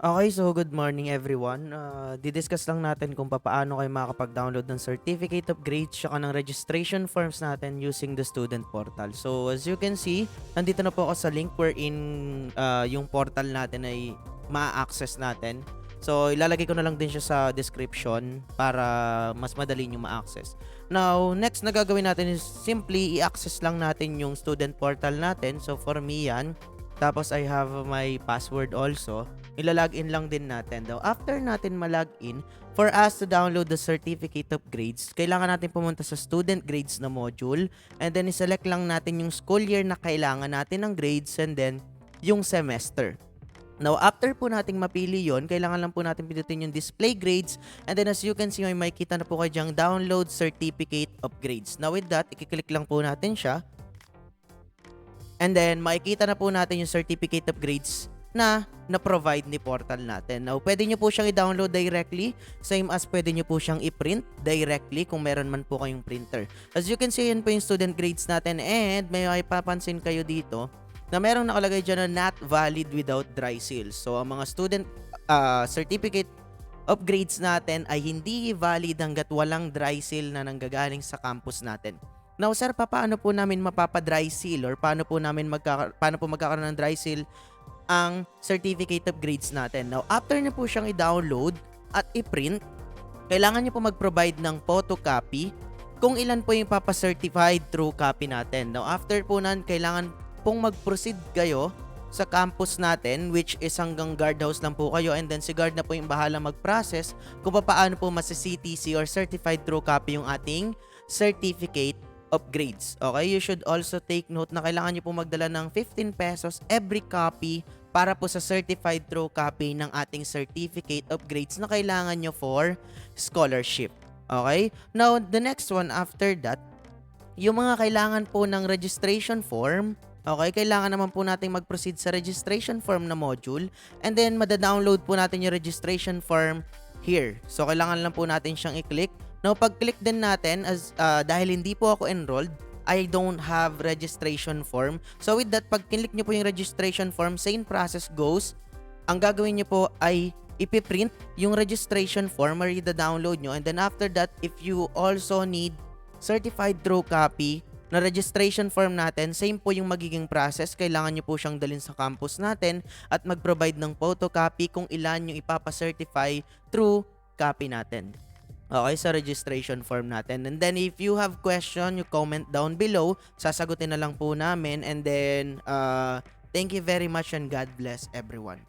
Okay, so good morning everyone. Didiscuss lang natin kung paano kayo makakapag-download ng certificate of grades tsaka ng registration forms natin using the student portal. So as you can see, nandito na po ako sa link wherein yung portal natin ay ma-access natin. So ilalagay ko na lang din siya sa description para mas madali nyo ma-access. Now, next na gagawin natin is simply i-access lang natin yung student portal natin. So for me yan, tapos I have my password also. Ilalagin lang din natin daw. After natin malogin, for us to download the certificate of grades, kailangan natin pumunta sa student grades na module and then iselect lang natin yung school year na kailangan natin ng grades and then yung semester. Now, after po nating mapili yon, kailangan lang po natin pindutin yung display grades and then as you can see, may makikita na po kayo dyang download certificate of grades. Now with that, i-click lang po natin siya and then makikita na po natin yung certificate of grades na-provide ni portal natin. Now, pwede nyo po siyang i-download directly, same as pwede nyo po siyang i-print directly kung meron man po kayong printer. As you can see, yan po yung student grades natin and may papansin kayo dito na merong nakalagay dyan na not valid without dry seal. So, ang mga student certificate of grades natin ay hindi valid hanggat walang dry seal na nanggagaling sa campus natin. Now, sir, paano po namin mapapa-dry seal or paano po magkakaroon ng dry seal ang certificate of grades natin? Now, after nyo po siyang i-download at i-print, kailangan nyo po mag-provide ng photocopy kung ilan po yung papa-certified true copy natin. Now, after po nan, kailangan pong mag-proceed kayo sa campus natin, which is hanggang guardhouse lang po kayo, and then si guard na po yung bahala mag-process kung paano po masi-CTC or certified true copy yung ating certificate of grades. Okay, you should also take note na kailangan nyo po magdala ng 15 pesos every copy para po sa certified true copy ng ating certificate of grades na kailangan nyo for scholarship. Okay? Now, the next one after that, yung mga kailangan po ng registration form. Okay, kailangan naman po natin mag-proceed sa registration form na module and then mada-download po natin yung registration form here. So, kailangan lang po natin siyang i-click. Now, pag-click din natin, dahil hindi po ako enrolled, I don't have registration form. So, with that, pag click nyo po yung registration form, same process goes. Ang gagawin nyo po ay ipiprint yung registration form or i-download nyo. And then after that, if you also need certified true copy na registration form natin, same po yung magiging process. Kailangan nyo po siyang dalhin sa campus natin at mag-provide ng photocopy kung ilan yung ipapa-certify true copy natin. Okay, sa registration form natin. And then if you have question, you comment down below. Sasagutin na lang po namin. And then, thank you very much and God bless everyone.